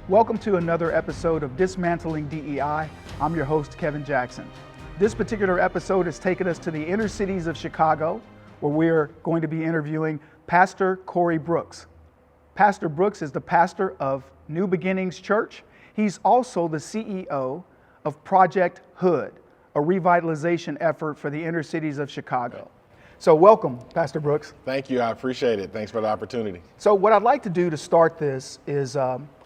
Welcome to another episode of Dismantling DEI. I'm your host, Kevin Jackson. This particular episode has taken us to the inner cities of Chicago, where we're going to be interviewing Pastor Corey Brooks. Pastor Brooks is the pastor of New Beginnings Church. He's also the CEO of Project H.O.O.D, a revitalization effort for the inner cities of Chicago. So welcome, Pastor Brooks. Thank you, I appreciate it. Thanks for the opportunity. So what I'd like to do to start this is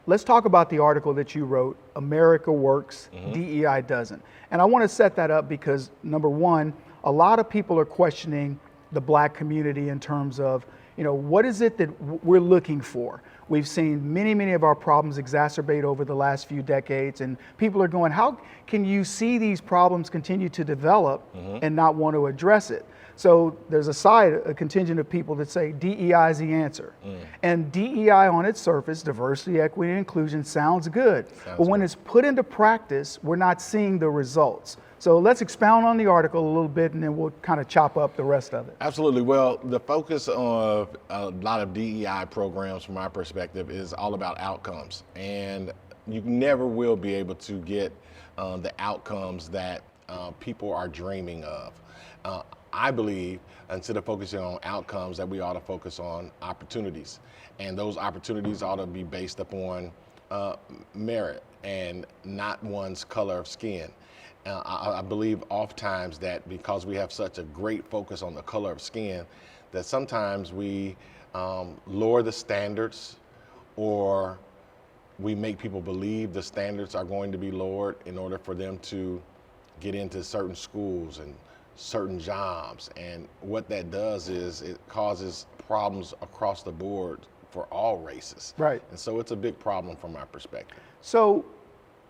let's talk about the article that you wrote, America Works, DEI Doesn't. And I want to set that up because, number one, a lot of people are questioning the Black community in terms of, what is it that we're looking for? We've seen many of our problems exacerbate over the last few decades, and people are going, how can you see these problems continue to develop and not want to address it? So there's a contingent of people that say DEI is the answer. And DEI on its surface, diversity, equity, and inclusion, sounds good. But when it's put into practice, we're not seeing the results. So let's expound on the article a little bit and then we'll kind of chop up the rest of it. Absolutely. Well, the focus of a lot of DEI programs from my perspective is all about outcomes. And you never will be able to get the outcomes that people are dreaming of. I believe instead of focusing on outcomes that we ought to focus on opportunities. And those opportunities ought to be based upon merit and not one's color of skin. I believe oftentimes that because we have such a great focus on the color of skin, that sometimes we lower the standards or we make people believe the standards are going to be lowered in order for them to get into certain schools and certain jobs. And what that does is it causes problems across the board for all races. Right. And so it's a big problem from our perspective. So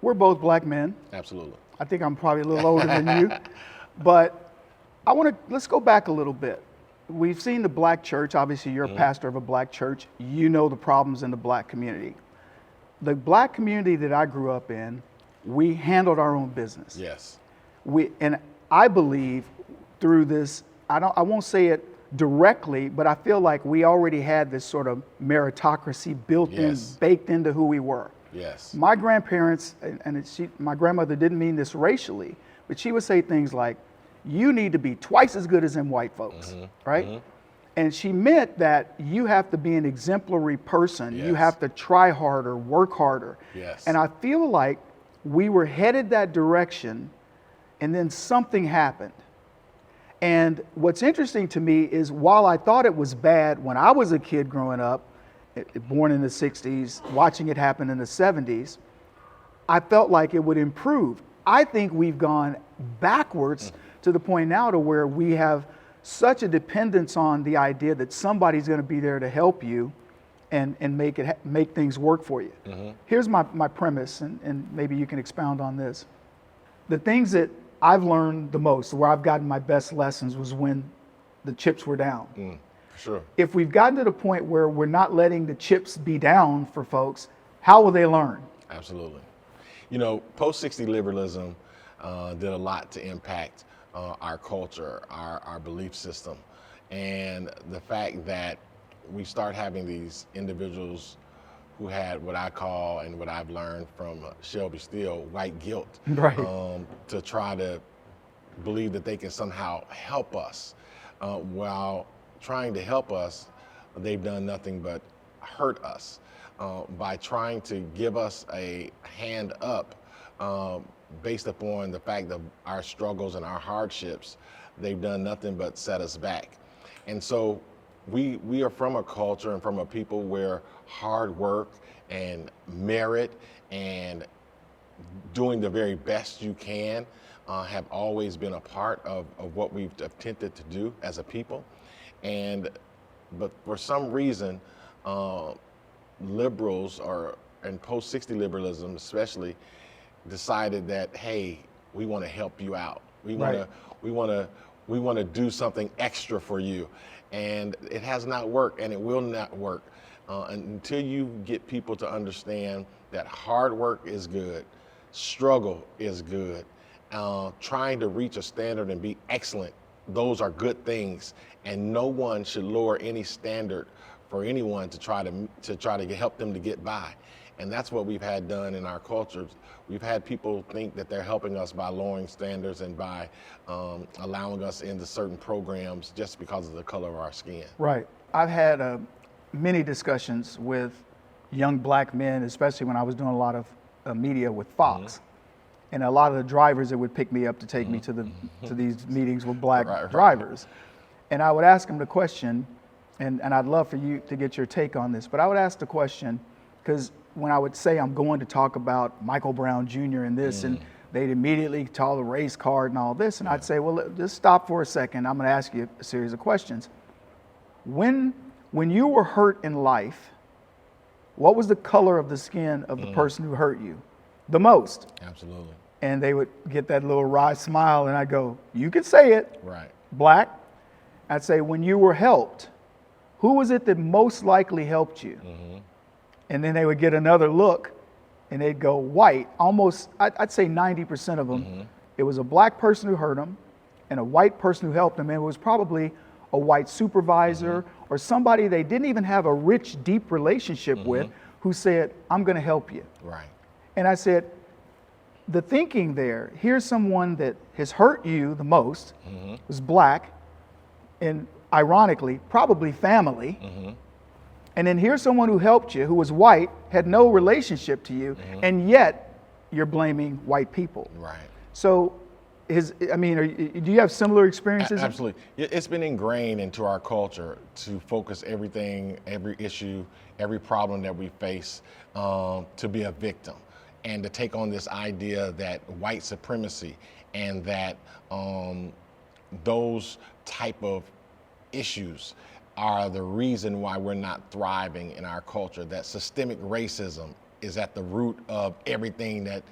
we're both Black men. Absolutely. I think I'm probably a little older than you, but let's go back a little bit. We've seen the Black church. Obviously, you're a pastor of a Black church. You know the problems in the Black community. The Black community that I grew up in, we handled our own business. Yes. And I believe through this, I won't say it directly, but I feel like we already had this sort of meritocracy built in, baked into who we were. Yes. My grandparents, my grandmother didn't mean this racially, but she would say things like, you need to be twice as good as them white folks, right? And she meant that you have to be an exemplary person. You have to try harder, work harder. Yes. And I feel like we were headed that direction and then something happened. And what's interesting to me is while I thought it was bad when I was a kid growing up, born in the 60s, watching it happen in the 70s, I felt like it would improve. I think we've gone backwards to the point now to where we have such a dependence on the idea that somebody's going to be there to help you and make things work for you. Here's my premise, and maybe you can expound on this. The things that I've learned the most, where I've gotten my best lessons, was when the chips were down. Sure. If we've gotten to the point where we're not letting the chips be down for folks, how will they learn? Absolutely. Post-60 liberalism did a lot to impact our culture, our belief system, and the fact that we start having these individuals who had what I call and what I've learned from Shelby Steele, white guilt, right. To try to believe that they can somehow help us. While trying to help us, they've done nothing but hurt us by trying to give us a hand up based upon the fact of our struggles and our hardships. They've done nothing but set us back. And so we are from a culture and from a people where hard work and merit and doing the very best you can have always been a part of what we've attempted to do as a people. But for some reason, liberals and post-60 liberalism especially decided that, hey, we want to help you out. We want to do something extra for you. And it has not worked, and it will not work until you get people to understand that hard work is good, struggle is good, trying to reach a standard and be excellent, those are good things, and no one should lower any standard for anyone to try to help them to get by. And that's what we've had done in our cultures. We've had people think that they're helping us by lowering standards and by allowing us into certain programs just because of the color of our skin. Right. I've had many discussions with young black men, especially when I was doing a lot of media with Fox. And a lot of the drivers that would pick me up to take me to these meetings with black drivers. And I would ask them the question, and I'd love for you to get your take on this, but I would ask the question, because when I would say I'm going to talk about Michael Brown Jr. and this, and they'd immediately call the race card and all this, and I'd say, well, just stop for a second. I'm going to ask you a series of questions. When you were hurt in life, what was the color of the skin of the person who hurt you the most? Absolutely. And they would get that little wry smile, and I'd go, you can say it. Right. Black. I'd say, when you were helped, who was it that most likely helped you? And then they would get another look, and they'd go, white. Almost, I'd say 90% of them, it was a black person who hurt them and a white person who helped them. And it was probably a white supervisor or somebody they didn't even have a rich, deep relationship with, who said, I'm going to help you. Right. And I said, the thinking there, here's someone that has hurt you the most, was black, and ironically, probably family. And then here's someone who helped you, who was white, had no relationship to you, and yet you're blaming white people. Right. So, do you have similar experiences? Absolutely. It's been ingrained into our culture to focus everything, every issue, every problem that we face to be a victim, and to take on this idea that white supremacy and that those type of issues are the reason why we're not thriving in our culture, that systemic racism is at the root of everything that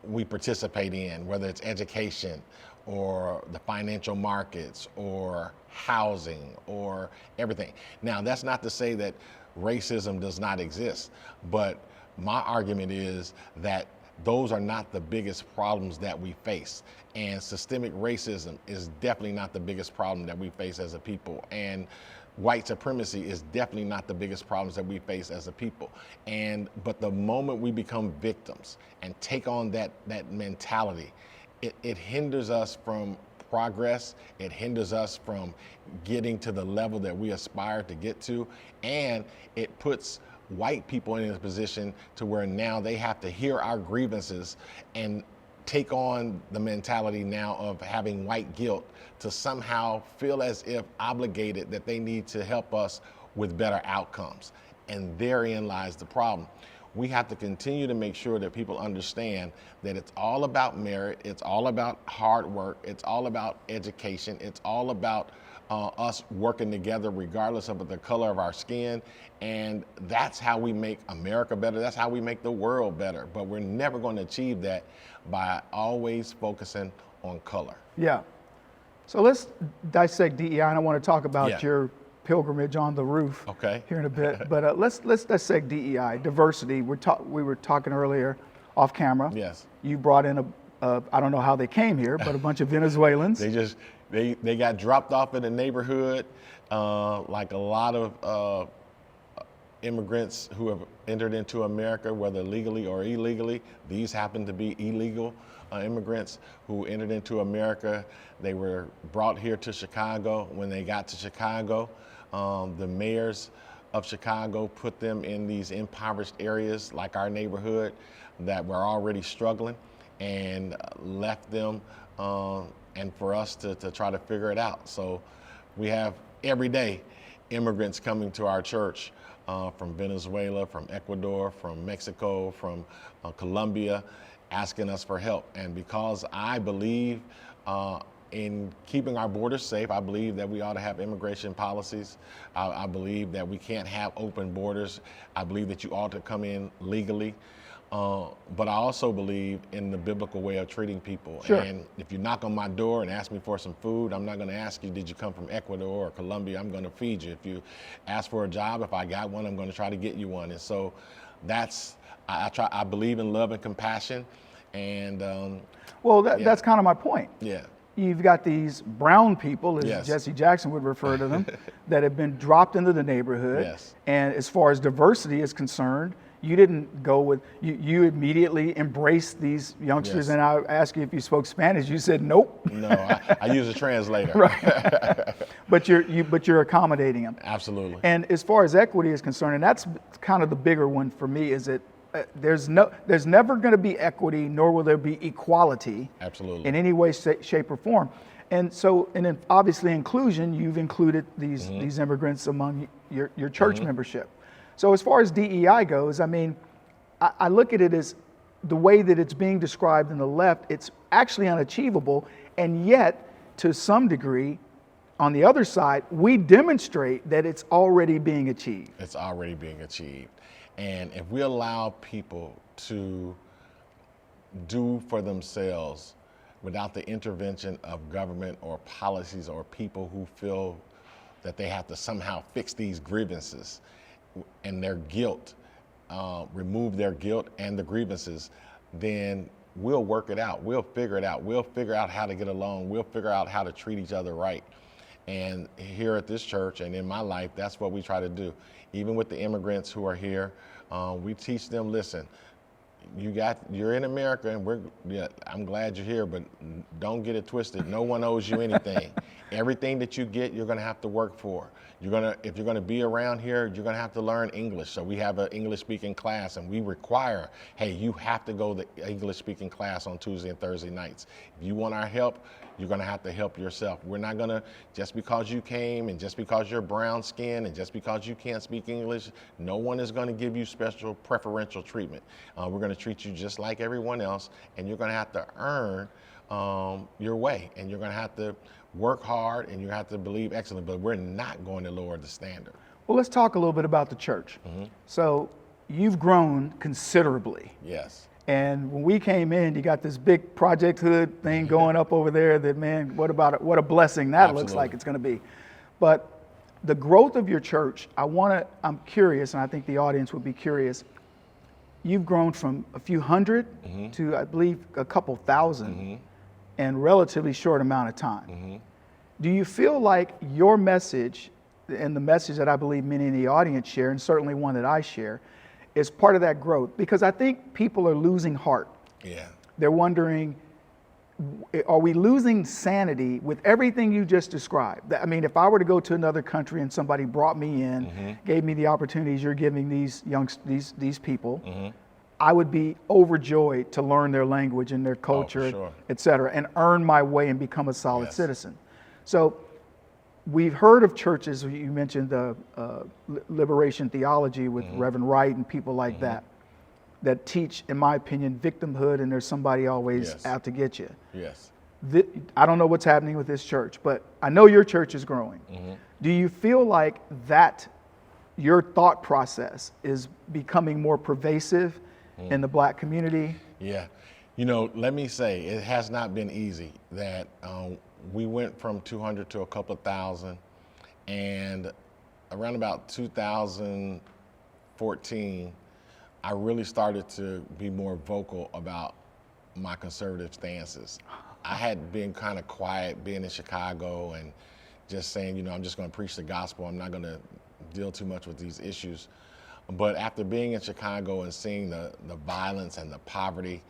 we participate in, whether it's education or the financial markets or housing or everything. Now, that's not to say that racism does not exist, but my argument is that those are not the biggest problems that we face. And systemic racism is definitely not the biggest problem that we face as a people. And white supremacy is definitely not the biggest problems that we face as a people. But the moment we become victims and take on that mentality, it hinders us from progress. It hinders us from getting to the level that we aspire to get to. And it puts white people in a position to where now they have to hear our grievances and take on the mentality now of having white guilt to somehow feel as if obligated that they need to help us with better outcomes. And therein lies the problem. We have to continue to make sure that people understand that it's all about merit, it's all about hard work, it's all about education, it's all about us working together regardless of the color of our skin. And that's how we make America better. That's how we make the world better. But we're never going to achieve that by always focusing on color. Yeah. So let's dissect DEI, and I want to talk about your pilgrimage on the roof here in a bit. But let's dissect DEI, diversity. We were talking earlier off camera. Yes. You brought in I don't know how they came here, but a bunch of Venezuelans. They got dropped off in the neighborhood, like a lot of immigrants who have entered into America, whether legally or illegally. These happen to be illegal immigrants who entered into America. They were brought here to Chicago. When they got to Chicago, the mayors of Chicago put them in these impoverished areas like our neighborhood that were already struggling, and left them and for us to try to figure it out. So we have every day immigrants coming to our church from Venezuela, from Ecuador, from Mexico, from Colombia, asking us for help. And because I believe in keeping our borders safe, I believe that we ought to have immigration policies. I believe that we can't have open borders. I believe that you ought to come in legally. But I also believe in the biblical way of treating people. Sure. And if you knock on my door and ask me for some food, I'm not going to ask you, did you come from Ecuador or Colombia? I'm going to feed you. If you ask for a job, if I got one, I'm going to try to get you one. And so I believe in love and compassion. And that's kind of my point. Yeah. You've got these brown people, as Yes. Jesse Jackson would refer to them, that have been dropped into the neighborhood. Yes. And as far as diversity is concerned, you didn't go with, you immediately embraced these youngsters. Yes. And I asked you if you spoke Spanish. You said nope. No, I use a translator. Right. But you're accommodating them. Absolutely. And as far as equity is concerned, and that's kind of the bigger one for me, is that there's never going to be equity, nor will there be equality. Absolutely. In any way, shape, or form. And so, and then obviously inclusion, you've included these immigrants among your church membership. So as far as DEI goes, I mean, I look at it as the way that it's being described in the left, it's actually unachievable. And yet, to some degree, on the other side, we demonstrate that it's already being achieved. It's already being achieved. And if we allow people to do for themselves without the intervention of government or policies or people who feel that they have to somehow fix these grievances and their guilt, remove their guilt and the grievances, then we'll work it out. We'll figure it out. We'll figure out how to get along. We'll figure out how to treat each other right. And here at this church and in my life, that's what we try to do. Even with the immigrants who are here, we teach them, listen, you're in America, and I'm glad you're here, but don't get it twisted. No one owes you anything. Everything that you get, you're going to have to work for. If you're going to be around here, you're going to have to learn English. So we have an English-speaking class, and we require, hey, you have to go to the English-speaking class on Tuesday and Thursday nights. If you want our help, you're going to have to help yourself. We're not going to, just because you came and just because you're brown skinned and just because you can't speak English, no one is going to give you special preferential treatment. We're going to treat you just like everyone else, and you're going to have to earn your way, and you're going to have to work hard, and you have to believe excellent, but we're not going to lower the standard. Well, let's talk a little bit about the church. So you've grown considerably. Yes. And when we came in, you got this big Project H.O.O.D thing going up over there that, man, what a blessing that looks like it's going to be. But the growth of your church, I'm curious, and I think the audience would be curious. You've grown from a few hundred to, I believe, a couple thousand in a relatively short amount of time. Do you feel like your message, and the message that I believe many in the audience share, and certainly one that I share, is part of that growth? Because I think people are losing heart. Yeah. They're wondering, are we losing sanity with everything you just described? I mean, if I were to go to another country and somebody brought me in, gave me the opportunities you're giving these these people, I would be overjoyed to learn their language and their culture, et cetera, and earn my way and become a solid citizen. So we've heard of churches, you mentioned the liberation theology with Reverend Wright and people like that teach, in my opinion, victimhood, and there's somebody always out to get you. Yes. I don't know what's happening with this church, but I know your church is growing. Do you feel like that your thought process is becoming more pervasive in the Black community? Yeah. You know, let me say, it has not been easy. That we went from 200 to a couple of thousand, and around about 2014, I really started to be more vocal about my conservative stances. I had been kind of quiet being in Chicago and just saying, you know, I'm just going to preach the gospel. I'm not going to deal too much with these issues. But after being in Chicago and seeing the violence and the poverty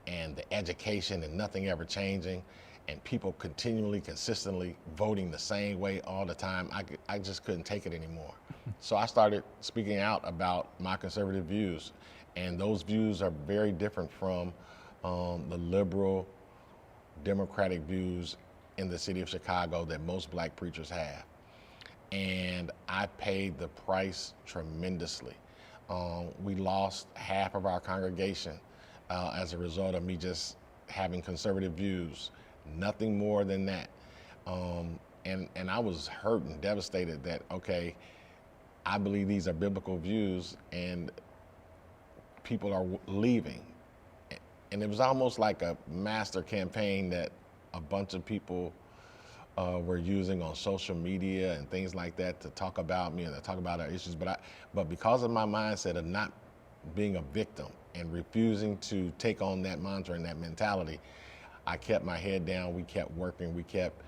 and the education and nothing ever changing, and people continually, consistently voting the same way all the time, I just couldn't take it anymore. So I started speaking out about my conservative views. And those views are very different from the liberal, democratic views in the city of Chicago that most Black preachers have. And I paid the price tremendously. We lost half of our congregation as a result of me just having conservative views. Nothing more than that. And I was hurt and devastated that, okay, I believe these are biblical views and people are leaving. And it was almost like a master campaign that a bunch of people were using on social media and things like that to talk about me and to talk about our issues. But because of my mindset of not being a victim and refusing to take on that mantra and that mentality, I kept my head down. We kept working. We kept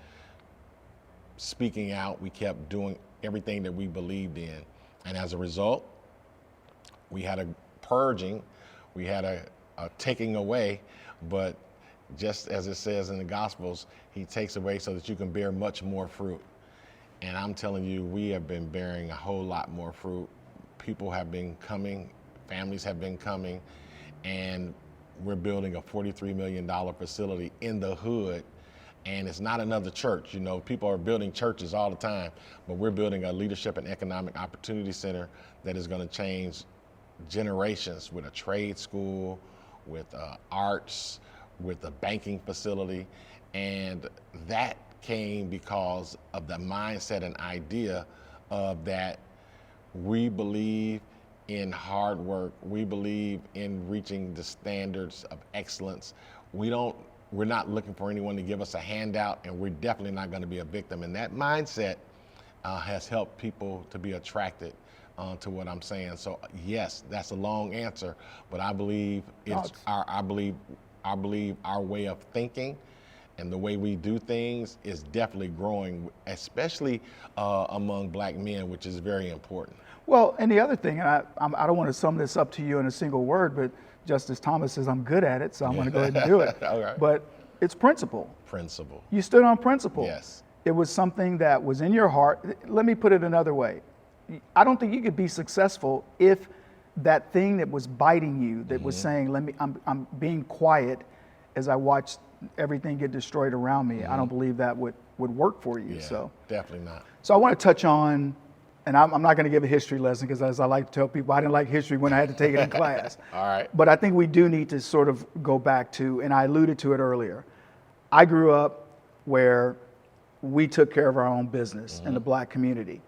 speaking out. We kept doing everything that we believed in. And as a result, we had a purging, we had a taking away, but just as it says in the Gospels, he takes away so that you can bear much more fruit. And I'm telling you, we have been bearing a whole lot more fruit. People have been coming, families have been coming, and we're building a $43 million facility in the hood. And it's not another church. You know, people are building churches all the time, but we're building a leadership and economic opportunity center that is going to change generations, with a trade school, with arts, with a banking facility. And that came because of the mindset and idea of that we believe in hard work. We believe in reaching the standards of excellence. We're not looking for anyone to give us a handout, and we're definitely not going to be a victim. And that mindset has helped people to be attracted to what I'm saying. So yes, that's a long answer, but I believe I believe our way of thinking and the way we do things is definitely growing, especially among black men, which is very important. Well, and the other thing, and I don't want to sum this up to you in a single word, but Justice Thomas says I'm good at it, so I'm going to go ahead and do it. All right. But it's principle. Principle. You stood on principle. Yes. It was something that was in your heart. Let me put it another way. I don't think you could be successful if that thing that was biting you, that was saying, I'm being quiet as I watch everything get destroyed around me. I don't believe that would work for you. Yeah, So definitely not. So I want to touch on, and I'm not going to give a history lesson because, as I like to tell people, I didn't like history when I had to take it in class. All right. But I think we do need to sort of go back to, and I alluded to it earlier. I grew up where we took care of our own business in the black community.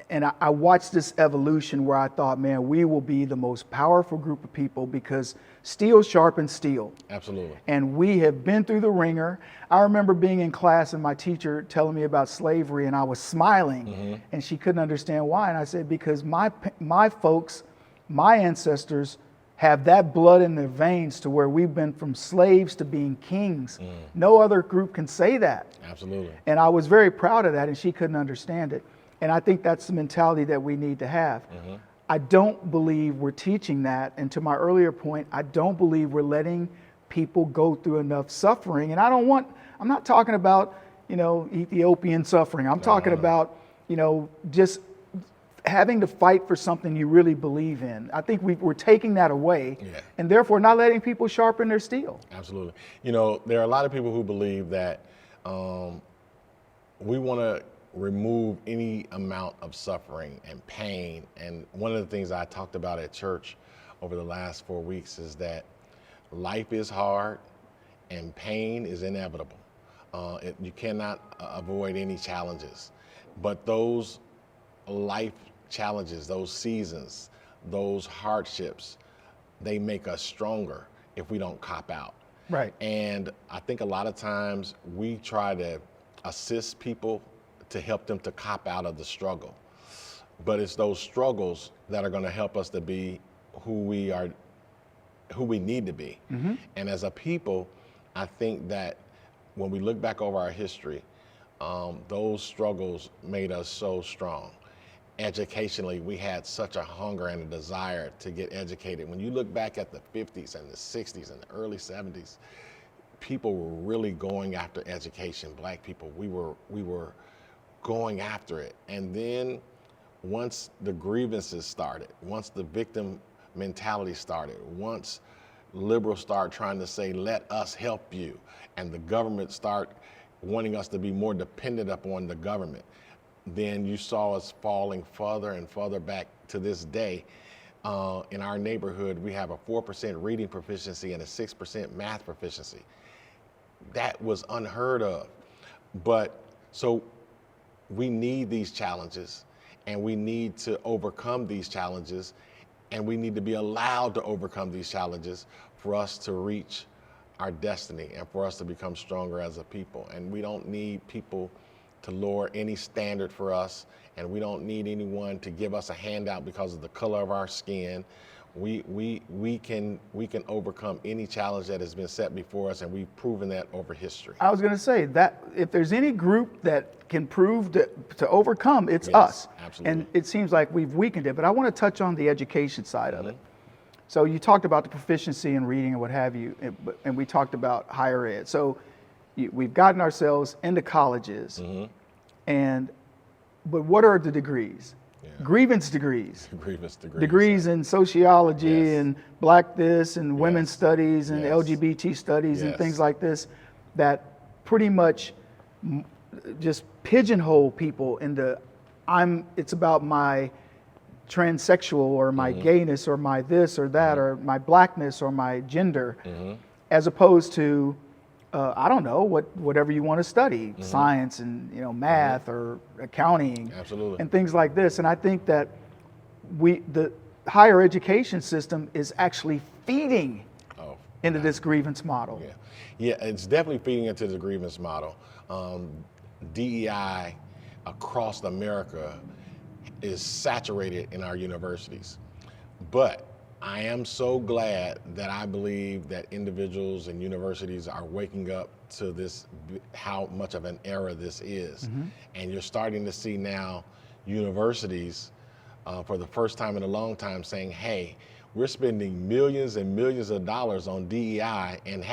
And I watched this evolution where I thought, man, we will be the most powerful group of people because steel sharpens steel. Absolutely. And we have been through the ringer. I remember being in class and my teacher telling me about slavery, and I was smiling, and she couldn't understand why. And I said, because my folks, my ancestors, have that blood in their veins to where we've been from slaves to being kings. No other group can say that. Absolutely. And I was very proud of that, and she couldn't understand it. And I think that's the mentality that we need to have. I don't believe we're teaching that. And to my earlier point, I don't believe we're letting people go through enough suffering. And I'm not talking about, Ethiopian suffering. I'm talking about, just having to fight for something you really believe in. I think we're taking that away and therefore not letting people sharpen their steel. Absolutely. There are a lot of people who believe that we want to remove any amount of suffering and pain. And one of the things I talked about at church over the last 4 weeks is that life is hard and pain is inevitable. You cannot avoid any challenges, but those life challenges, those seasons, those hardships, they make us stronger if we don't cop out. Right. And I think a lot of times we try to assist people to help them to cop out of the struggle. But it's those struggles that are going to help us to be who we need to be. And as a people, I think that when we look back over our history, those struggles made us so strong. Educationally, we had such a hunger and a desire to get educated. When you look back at the 50s and the 60s and the early 70s, people were really going after education. Black people, we were going after it. And then once the grievances started, once the victim mentality started, once liberals start trying to say, let us help you, and the government start wanting us to be more dependent upon the government, then you saw us falling further and further back. To this day. In our neighborhood, we have a 4% reading proficiency and a 6% math proficiency. That was unheard of. But so we need these challenges, and we need to overcome these challenges, and we need to be allowed to overcome these challenges for us to reach our destiny and for us to become stronger as a people. And we don't need people to lower any standard for us, and we don't need anyone to give us a handout because of the color of our skin. We can overcome any challenge that has been set before us, and we've proven that over history. I was going to say that if there's any group that can prove to overcome, it's us. Absolutely. And it seems like we've weakened it. But I want to touch on the education side of it. So you talked about the proficiency in reading and what have you, and we talked about higher ed. So we've gotten ourselves into colleges, but what are the degrees? Yeah. Grievance degrees. Grievance degrees. Degrees in sociology Yes. and black this and women's Yes. studies and Yes. LGBT studies and Yes. things like this that pretty much just pigeonhole people into it's about my transsexual or my gayness or my this or that or my blackness or my gender, as opposed to I don't know, whatever you want to study, science and math or accounting. Absolutely. And things like this. And I think that the higher education system is actually feeding into this grievance model. Yeah, it's definitely feeding into the grievance model. DEI across America is saturated in our universities. But I am so glad that I believe that individuals and universities are waking up to this, how much of an era this is. And you're starting to see now universities for the first time in a long time saying, hey, we're spending millions and millions of dollars on DEI and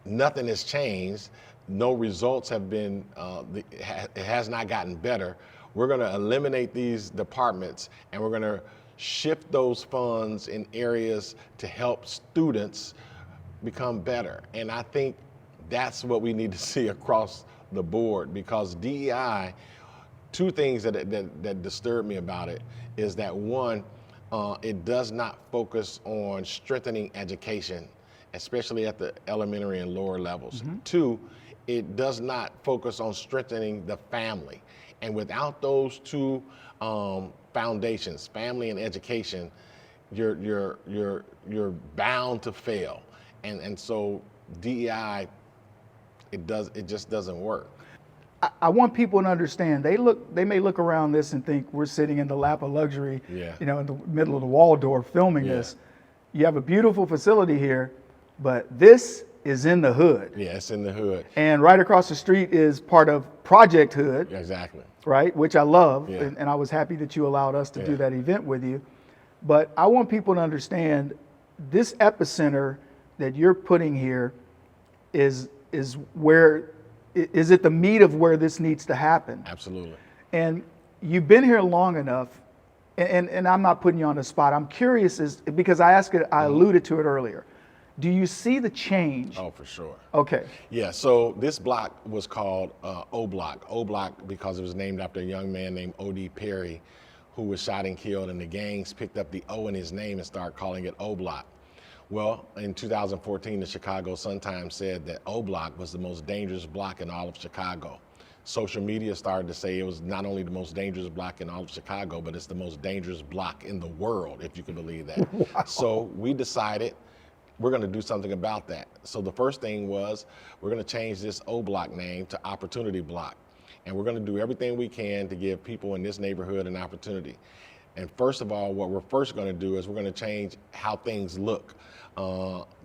nothing has changed. No results have been, it has not gotten better. We're gonna eliminate these departments and we're gonna shift those funds in areas to help students become better. And I think that's what we need to see across the board, because DEI, two things that disturb me about it is that one, it does not focus on strengthening education, especially at the elementary and lower levels. Two, it does not focus on strengthening the family. And without those two foundations, family and education, you're bound to fail. And so DEI, it just doesn't work. I want people to understand. They may look around this and think we're sitting in the lap of luxury, in the middle of the Waldorf filming this. You have a beautiful facility here, but this is in the hood. Yeah, it's in the hood. And right across the street is part of Project H.O.O.D. Exactly. Right, which I love, Yeah. and I was happy that you allowed us to do that event with you. But I want people to understand this epicenter that you're putting here is where, is it the meat of where this needs to happen? Absolutely. And you've been here long enough, and I'm not putting you on the spot. I'm curious because I alluded to it earlier. Do you see the change? Oh, for sure. Okay. Yeah, so this block was called O Block. O Block because it was named after a young man named O.D. Perry, who was shot and killed, and the gangs picked up the O in his name and started calling it O Block. Well, in 2014, the Chicago Sun-Times said that O Block was the most dangerous block in all of Chicago. Social media started to say it was not only the most dangerous block in all of Chicago, but it's the most dangerous block in the world, if you can believe that. Wow. So we decided we're going to do something about that. So the first thing was we're going to change this O Block name to Opportunity Block. And we're going to do everything we can to give people in this neighborhood an opportunity. And first of all, what we're first going to do is we're going to change how things look,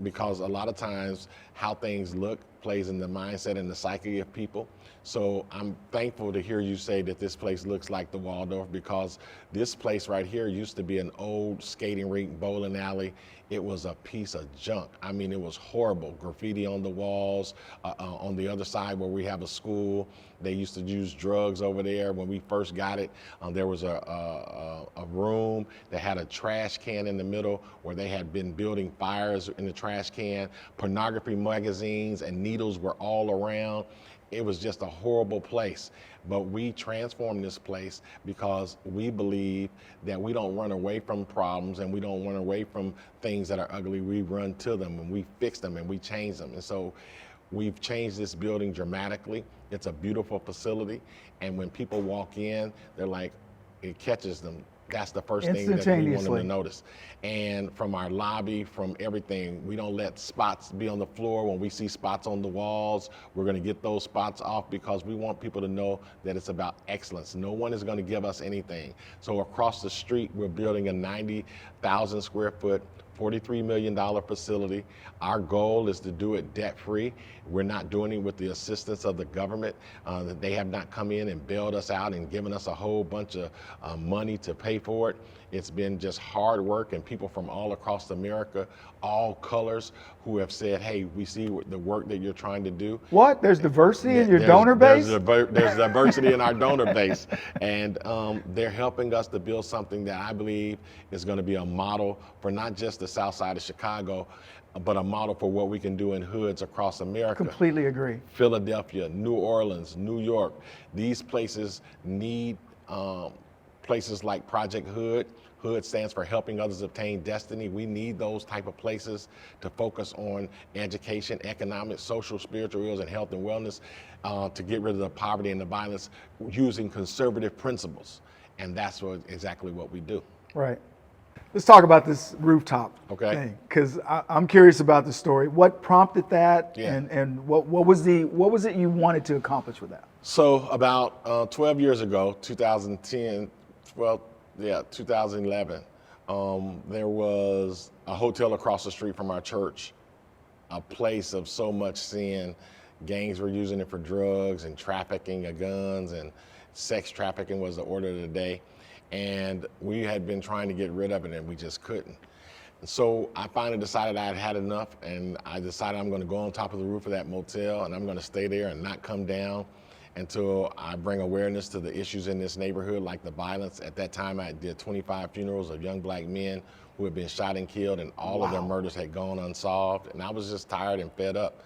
because a lot of times how things look plays in the mindset and the psyche of people. So I'm thankful to hear you say that this place looks like the Waldorf, because this place right here used to be an old skating rink, bowling alley. It was a piece of junk. I mean, it was horrible. Graffiti on the walls. On the other side where we have a school, they used to use drugs over there. When we first got it, there was a room that had a trash can in the middle where they had been building fires in the trash can. Pornography magazines and needles were all around. It was just a horrible place. But we transformed this place because we believe that we don't run away from problems and we don't run away from things that are ugly. We run to them and we fix them and we change them. And so we've changed this building dramatically. It's a beautiful facility. And when people walk in, they're like, it catches them. That's the first thing that we want them to notice. And from our lobby, from everything, we don't let spots be on the floor. When we see spots on the walls, we're going to get those spots off, because we want people to know that it's about excellence. No one is going to give us anything. So across the street, we're building a 90,000 square foot, $43 million facility. Our goal is to do it debt-free. We're not doing it with the assistance of the government. They have not come in and bailed us out and given us a whole bunch of money to pay for it. It's been just hard work, and people from all across America, all colors, who have said, hey, we see the work that you're trying to do. What? There's diversity in your donor base? There's diversity in our donor base. And they're helping us to build something that I believe is going to be a model for not just the South Side of Chicago, but a model for what we can do in hoods across America. Completely agree. Philadelphia, New Orleans, New York. These places need places like Project H.O.O.D. H.O.O.D stands for Helping Others Obtain Destiny. We need those type of places to focus on education, economic, social, spiritual ills, and health and wellness, to get rid of the poverty and the violence using conservative principles. And that's exactly what we do. Right. Let's talk about this rooftop Okay. thing, because I'm curious about the story. What prompted that, Yeah. and what was it you wanted to accomplish with that? So about 12 years ago, 2011, there was a hotel across the street from our church, a place of so much sin. Gangs were using it for drugs and trafficking of guns, and sex trafficking was the order of the day. And we had been trying to get rid of it, and we just couldn't. So I finally decided I had had enough, and I decided I'm going to go on top of the roof of that motel, and I'm going to stay there and not come down until I bring awareness to the issues in this neighborhood, like the violence. At that time, I did 25 funerals of young black men who had been shot and killed, and all of their murders had gone unsolved. And I was just tired and fed up.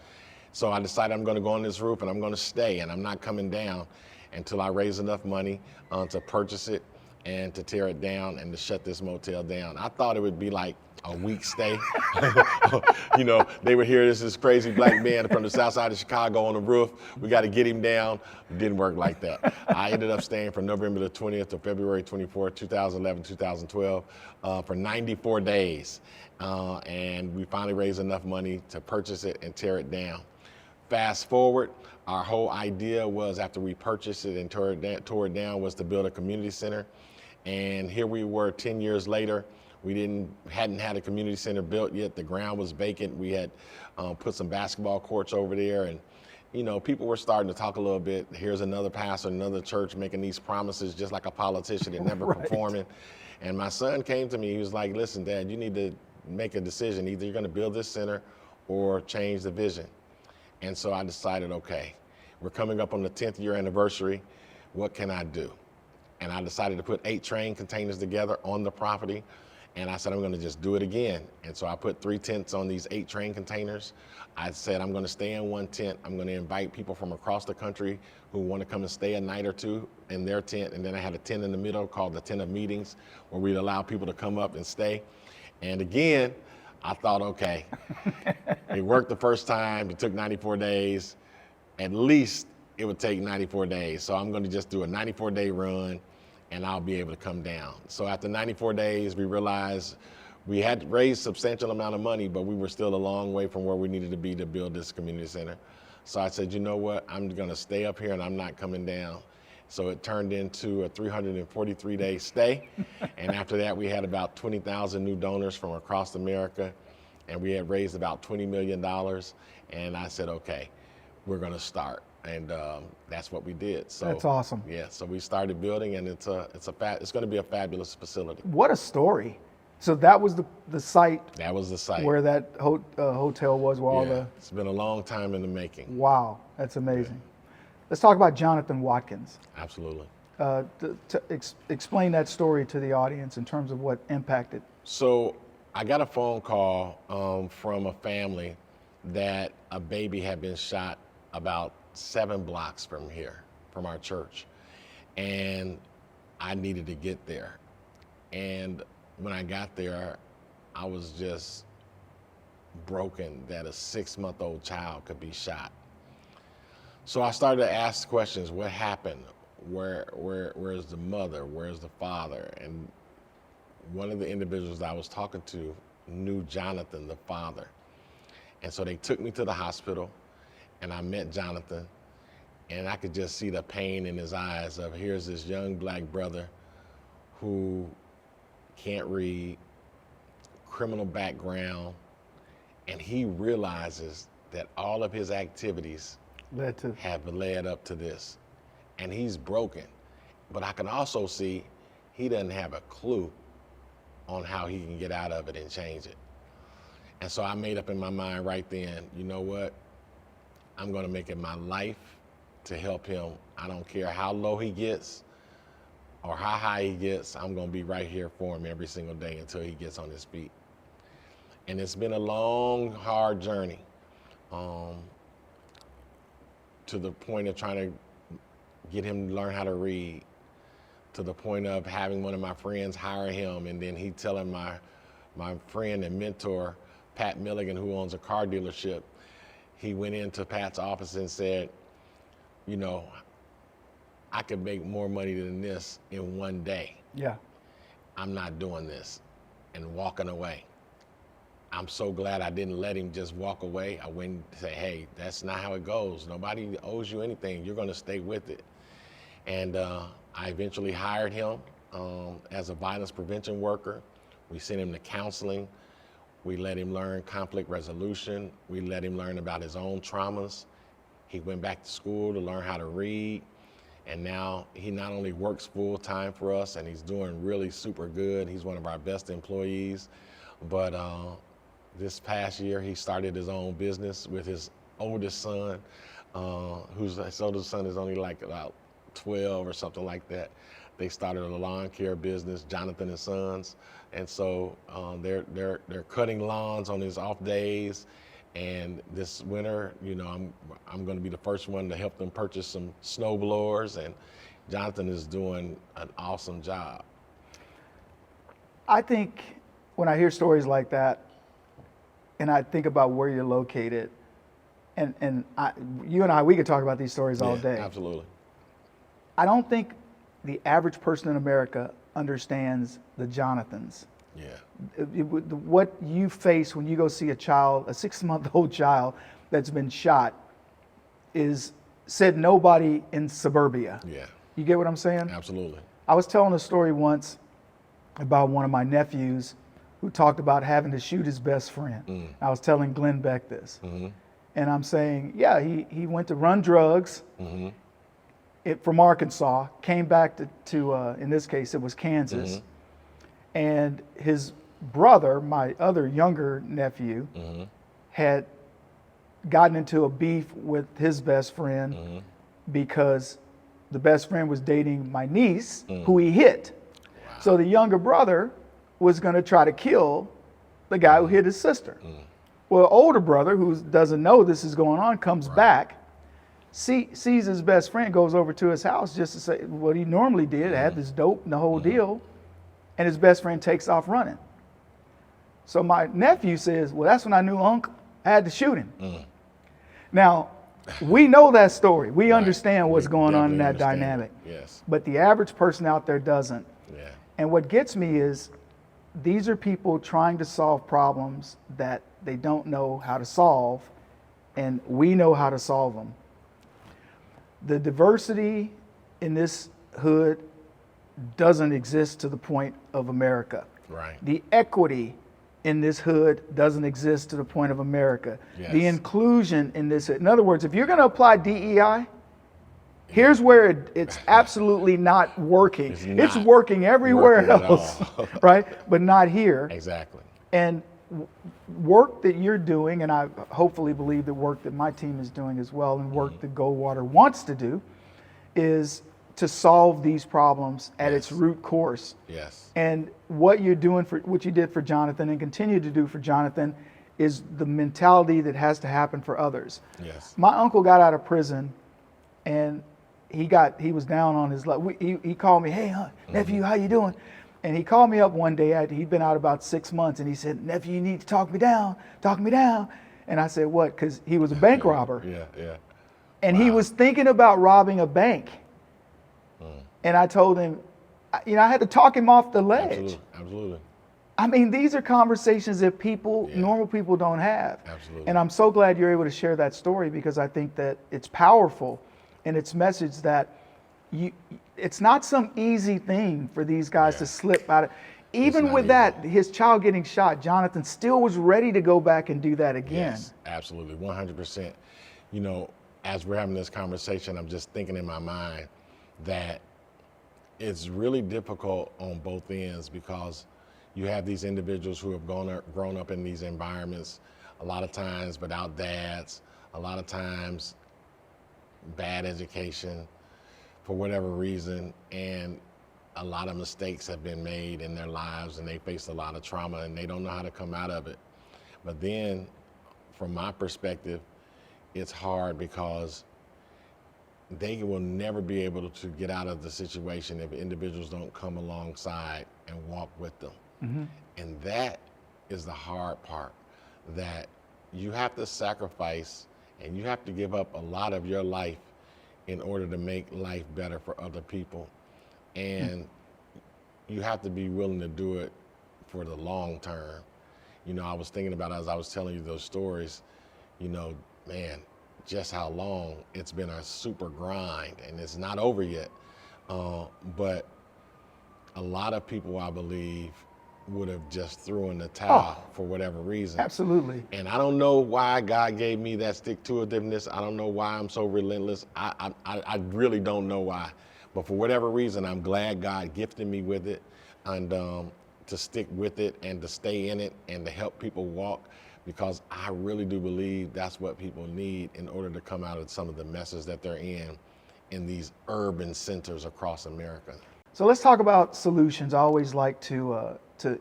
So I decided I'm going to go on this roof, and I'm going to stay, and I'm not coming down until I raise enough money to purchase it and to tear it down and to shut this motel down. I thought it would be like a week stay. You know, they would hear this crazy black man from the South Side of Chicago on the roof. We got to get him down. It didn't work like that. I ended up staying from November the 20th to February 24th, 2011, 2012, for 94 days. And we finally raised enough money to purchase it and tear it down. Fast forward, our whole idea was, after we purchased it and tore it down, was to build a community center. And here we were 10 years later. We hadn't had a community center built yet. The ground was vacant. We had put some basketball courts over there, and you know, people were starting to talk a little bit. Here's another pastor, another church making these promises just like a politician and never performing. And my son came to me. He was like, listen, Dad, you need to make a decision. Either you're going to build this center or change the vision. And so I decided, okay, we're coming up on the 10th year anniversary. What can I do? And I decided to put 8 train containers together on the property. And I said, I'm going to just do it again. And so I put 3 tents on these 8 train containers. I said, I'm going to stay in one tent. I'm going to invite people from across the country who want to come and stay a night or two in their tent. And then I had a tent in the middle called the tent of meetings, where we'd allow people to come up and stay. And again, I thought, okay, it worked the first time. It took 94 days. At least it would take 94 days. So I'm going to just do a 94-day run, and I'll be able to come down. So after 94 days, we realized we had raised a substantial amount of money, but we were still a long way from where we needed to be to build this community center. So I said, you know what, I'm gonna stay up here and I'm not coming down. So it turned into a 343-day stay. And after that, we had about 20,000 new donors from across America, and we had raised about $20 million. And I said, okay, we're gonna start. And that's what we did. So That's awesome. Yeah, so we started building, and it's going to be a fabulous facility. What a story. So that was the site. That was the site where that hotel was, where all the. It's been a long time in the making. Wow, that's amazing. Let's talk about Jonathan Watkins. Absolutely. Explain that story to the audience in terms of what impacted. So I got a phone call from a family that a baby had been shot about 7 blocks from here, from our church. And I needed to get there. And when I got there, I was just broken that a 6-month-old child could be shot. So I started to ask questions. What happened? Where's the mother? Where's the father? And one of the individuals I was talking to knew Jonathan, the father. And so they took me to the hospital, and I met Jonathan, and I could just see the pain in his eyes of, here's this young black brother who can't read, criminal background, and he realizes that all of his activities have led up to this, and he's broken. But I can also see he doesn't have a clue on how he can get out of it and change it. And so I made up in my mind right then, you know what? I'm gonna make it my life to help him. I don't care how low he gets or how high he gets, I'm gonna be right here for him every single day until he gets on his feet. And it's been a long, hard journey to the point of trying to get him to learn how to read, to the point of having one of my friends hire him, and then he telling my friend and mentor, Pat Milligan, who owns a car dealership, he went into Pat's office and said, you know, I could make more money than this in one day. Yeah. I'm not doing this, and walking away. I'm so glad I didn't let him just walk away. I went and say, hey, that's not how it goes. Nobody owes you anything. You're gonna stay with it. And I eventually hired him as a violence prevention worker. We sent him to counseling. We let him learn conflict resolution. We let him learn about his own traumas. He went back to school to learn how to read. And now he not only works full time for us, and he's doing really super good. He's one of our best employees. But this past year, he started his own business with his oldest son, his oldest son is only like about 12 or something like that. They started a lawn care business, Jonathan and Sons. And so they're cutting lawns on his off days. And this winter, you know, I'm going to be the first one to help them purchase some snow blowers, and Jonathan is doing an awesome job. I think when I hear stories like that, and I think about where you're located, and you and I, we could talk about these stories all day. Absolutely. I don't think the average person in America understands the Jonathans. Yeah. What you face when you go see a child, a 6-month-old child that's been shot, is said nobody in suburbia. Yeah. You get what I'm saying? Absolutely. I was telling a story once about one of my nephews who talked about having to shoot his best friend. I was telling Glenn Beck this. And I'm saying, yeah, he went to run drugs from Arkansas, came back to in this case, it was Kansas. And his brother, my other younger nephew, had gotten into a beef with his best friend because the best friend was dating my niece, who he hit. Wow. So the younger brother was going to try to kill the guy who hit his sister. Well, older brother, who doesn't know this is going on, comes back, sees his best friend, goes over to his house just to say what he normally did, had this dope and the whole deal, and his best friend takes off running. So my nephew says, well, that's when I knew Unc had to shoot him. Now, we know that story. We understand what's going on in that dynamic. Yes. But the average person out there doesn't. Yeah. And what gets me is these are people trying to solve problems that they don't know how to solve, and we know how to solve them. The diversity in this hood doesn't exist to the point of America. Right. The equity in this hood doesn't exist to the point of America. Yes. The inclusion in this hood. In other words, if you're going to apply DEI, here's where it's absolutely not working. It's working everywhere else, right? But not here. Exactly. And work that you're doing, and I hopefully believe the work that my team is doing as well, and work that Goldwater wants to do, is to solve these problems at its root course. Yes. And what you're doing what you did for Jonathan and continue to do for Jonathan is the mentality that has to happen for others. Yes. My uncle got out of prison, and he was down on his luck. He called me, hey, nephew, how you doing? And he called me up one day, he'd been out about 6 months, and he said, nephew, you need to talk me down. And I said, what? Because he was a bank robber. Yeah. And he was thinking about robbing a bank. And I told him, I had to talk him off the ledge. Absolutely. I mean, these are conversations that normal people don't have. Absolutely. And I'm so glad you're able to share that story, because I think that it's powerful in its message that it's not some easy thing for these guys to slip out of. even with that, his child getting shot, Jonathan still was ready to go back and do that again. Yes, absolutely, 100%. You know, as we're having this conversation, I'm just thinking in my mind that it's really difficult on both ends, because you have these individuals who have grown up in these environments, a lot of times without dads, a lot of times bad education for whatever reason, and a lot of mistakes have been made in their lives, and they face a lot of trauma, and they don't know how to come out of it. But then, from my perspective, it's hard because they will never be able to get out of the situation if individuals don't come alongside and walk with them. Mm-hmm. And that is the hard part, that you have to sacrifice and you have to give up a lot of your life in order to make life better for other people. And you have to be willing to do it for the long term. You know, I was thinking about, as I was telling you those stories, you know, man, just how long it's been a super grind, and it's not over yet. But a lot of people, I believe, would have just threw in the towel for whatever reason. Absolutely. And I don't know why God gave me that stick-to-itiveness. I don't know why I'm so relentless. I really don't know why. But for whatever reason, I'm glad God gifted me with it, and to stick with it and to stay in it and to help people walk, because I really do believe that's what people need in order to come out of some of the messes that they're in these urban centers across America. So let's talk about solutions. I always like to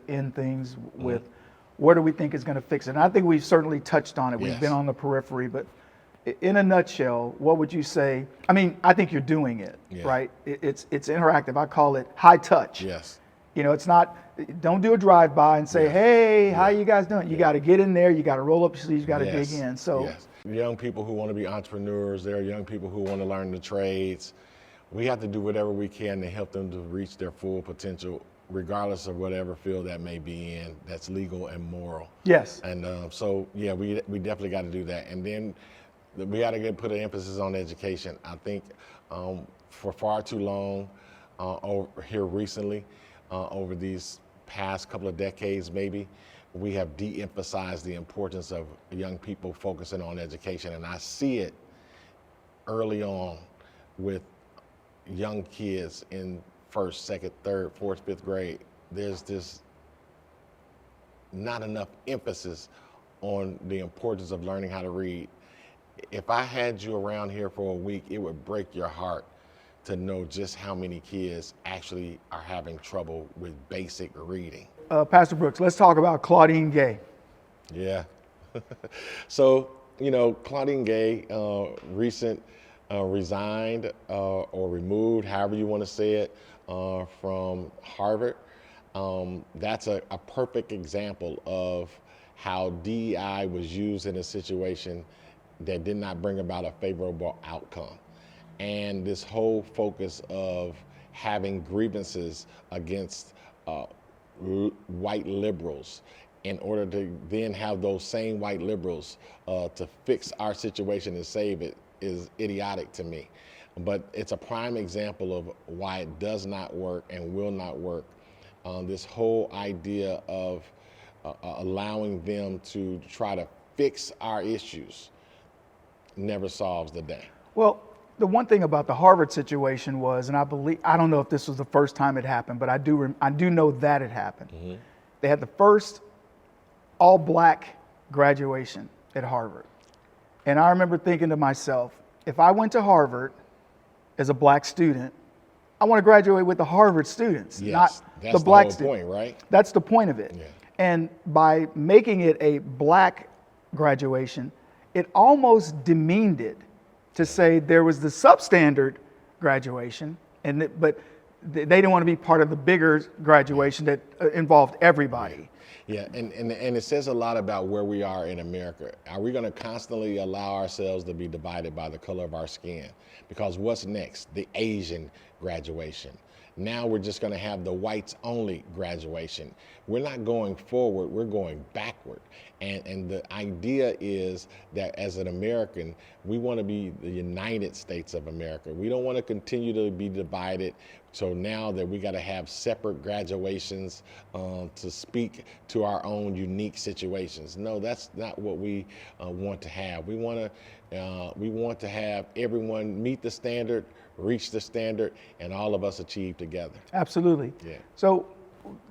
end things with what do we think is going to fix it. And I think we've certainly touched on it. We've been on the periphery, but in a nutshell, what would you say? I mean, I think you're doing it, right? It's interactive. I call it high touch. Yes. You know, it's not, don't do a drive-by and say, hey, how you guys doing? You got to get in there. You got to roll up your sleeves. You got to dig in. So young people who want to be entrepreneurs, there are young people who want to learn the trades. We have to do whatever we can to help them to reach their full potential, regardless of whatever field that may be in, that's legal and moral. Yes. And so, yeah, we definitely got to do that. And then we got to put an emphasis on education. I think for far too long over here recently, over these past couple of decades maybe, we have de-emphasized the importance of young people focusing on education. And I see it early on with young kids in first, second, third, fourth, fifth grade. There's this not enough emphasis on the importance of learning how to read. If I had you around here for a week, it would break your heart to know just how many kids actually are having trouble with basic reading. Pastor Brooks, let's talk about Claudine Gay. Yeah. So, you know, Claudine Gay resigned or removed, however you want to say it, from Harvard. That's a perfect example of how DEI was used in a situation that did not bring about a favorable outcome. And this whole focus of having grievances against white liberals in order to then have those same white liberals to fix our situation and save it is idiotic to me. But it's a prime example of why it does not work and will not work. This whole idea of allowing them to try to fix our issues never solves the day. Well, the one thing about the Harvard situation was, and I don't know if this was the first time it happened, but I do know that it happened. Mm-hmm. They had the first all-black graduation at Harvard. And I remember thinking to myself, if I went to Harvard as a black student, I want to graduate with the Harvard students, not the black students. That's the whole point, right? That's the point of it. Yeah. And by making it a black graduation, it almost demeaned it to say there was the substandard graduation, but they didn't want to be part of the bigger graduation that involved everybody. Yeah, and it says a lot about where we are in America. Are we going to constantly allow ourselves to be divided by the color of our skin? Because what's next? The Asian graduation. Now we're just going to have the whites only graduation. We're not going forward, we're going backward. And the idea is that as an American, we want to be the United States of America. We don't want to continue to be divided. So now that we got to have separate graduations to speak to our own unique situations. No, that's not what we want to have. We want to have everyone meet the standard, reach the standard, and all of us achieve together. Absolutely. Yeah. So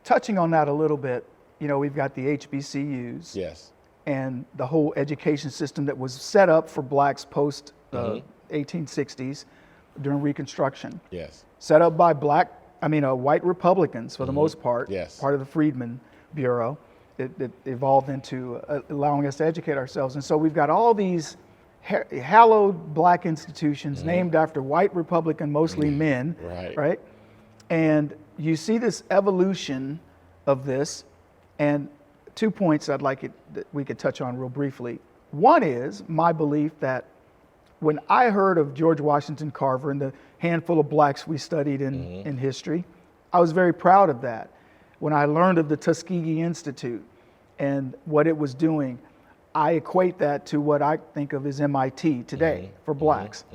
touching on that a little bit, you know, we've got the HBCUs. Yes. And the whole education system that was set up for blacks post 1860s during Reconstruction. Yes. Set up by white Republicans for the most part. Yes. Part of the Freedmen Bureau. It evolved into allowing us to educate ourselves. And so we've got all these hallowed black institutions named after white Republican, mostly men. Right. Right. And you see this evolution of this, and 2 points I'd like that we could touch on real briefly. One is my belief that when I heard of George Washington Carver and the handful of blacks we studied in history, I was very proud of that. When I learned of the Tuskegee Institute and what it was doing, I equate that to what I think of as MIT today for blacks.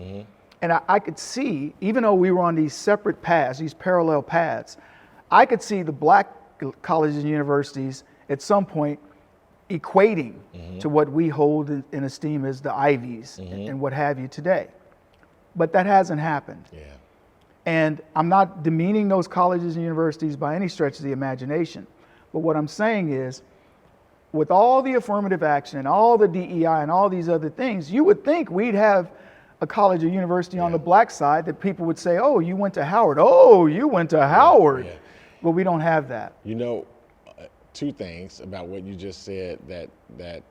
And I could see, even though we were on these separate paths, these parallel paths, I could see the black colleges and universities at some point equating to what we hold in esteem as the Ivies and what have you today. But that hasn't happened. Yeah. And I'm not demeaning those colleges and universities by any stretch of the imagination. But what I'm saying is, with all the affirmative action and all the DEI and all these other things, you would think we'd have a college or university on the black side that people would say, oh, you went to Howard. Oh, you went to Howard. Yeah. But we don't have that. You know, two things about what you just said that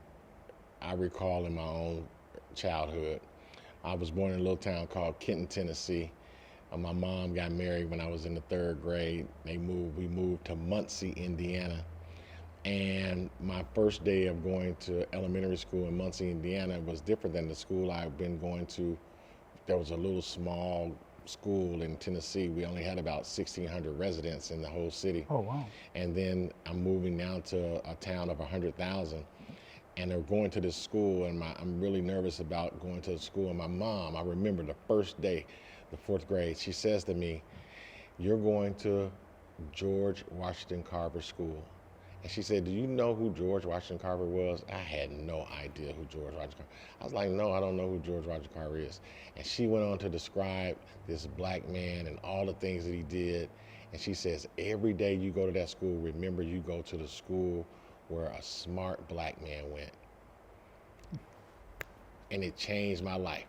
I recall in my own childhood. I was born in a little town called Kenton, Tennessee. My mom got married when I was in the 3rd grade. We moved to Muncie, Indiana. And my first day of going to elementary school in Muncie, Indiana was different than the school I've been going to. There was a little small school in Tennessee. We only had about 1,600 residents in the whole city. Oh, wow. And then I'm moving now to a town of 100,000. And they're going to this school, and I'm really nervous about going to the school. And my mom, I remember the first day, the 4th grade, she says to me, "You're going to George Washington Carver School." And she said, "Do you know who George Washington Carver was?" I had no idea who George Washington Carver was. I was like, "No, I don't know who George Washington Carver is." And she went on to describe this black man and all the things that he did. And she says, "Every day you go to that school, remember you go to the school where a smart black man went." And it changed my life.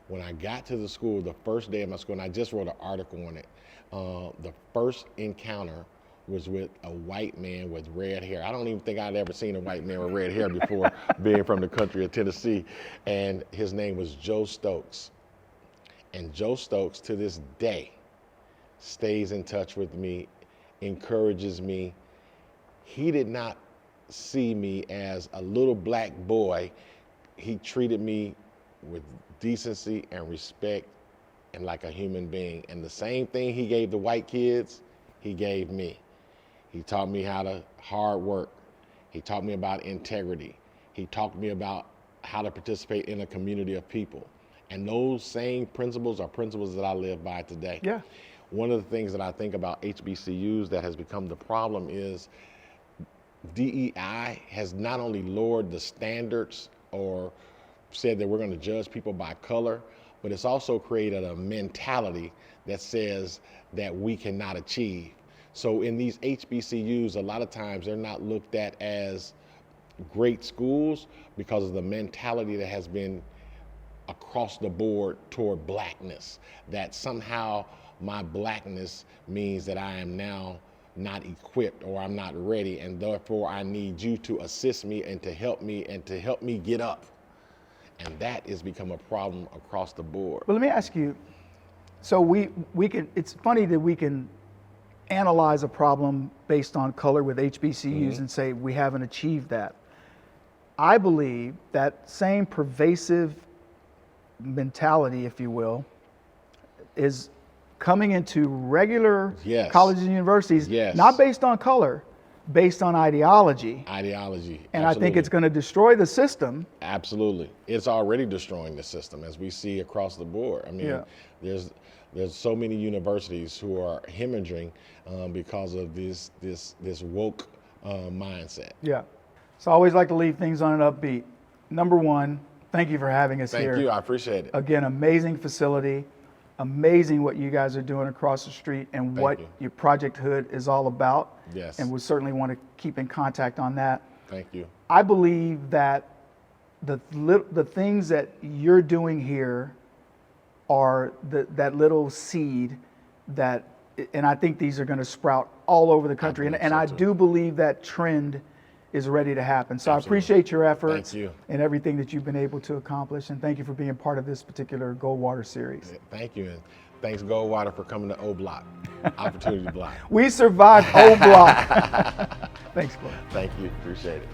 When I got to the school, the first day of my school, and I just wrote an article on it, the first encounter was with a white man with red hair. I don't even think I'd ever seen a white man with red hair before, being from the country of Tennessee. And his name was Joe Stokes. And Joe Stokes, to this day, stays in touch with me, encourages me. He did not see me as a little black boy. He treated me with decency and respect and like a human being. And the same thing he gave the white kids, he gave me. He taught me how to hard work. He taught me about integrity. He taught me about how to participate in a community of people. And those same principles are principles that I live by today. Yeah. One of the things that I think about HBCUs that has become the problem is DEI has not only lowered the standards or said that we're going to judge people by color, but it's also created a mentality that says that we cannot achieve. So in these HBCUs, a lot of times they're not looked at as great schools because of the mentality that has been across the board toward blackness, that somehow my blackness means that I am now not equipped or I'm not ready, and therefore I need you to assist me and to help me get up. And that has become a problem across the board. Well, let me ask you, so we can, it's funny that we can analyze a problem based on color with HBCUs and say we haven't achieved that. I believe that same pervasive mentality, if you will, is coming into regular Yes. colleges and universities, Yes. not based on color, based on ideology. Ideology. And I think Absolutely. it's going to destroy the system. Absolutely. It's already destroying the system, as we see across the board. I mean, Yeah. there's so many universities who are hemorrhaging because of this woke mindset. Yeah. So I always like to leave things on an upbeat. Number one, thank you for having us here. Thank you. I appreciate it. Again, amazing facility, amazing what you guys are doing across the street and Thank what you. your Project H.O.O.D is all about. Yes. And we certainly want to keep in contact on that. Thank you. I believe that the things that you're doing here are that little seed that, and I think these are going to sprout all over the country. And I do believe that trend is ready to happen. So Absolutely. I appreciate your efforts Thank you. and everything that you've been able to accomplish. And thank you for being part of this particular Goldwater series. Thank you. And thanks, Goldwater, for coming to O Block, Opportunity Block. We survived O Block. Thanks, Claude. Thank you. Appreciate it.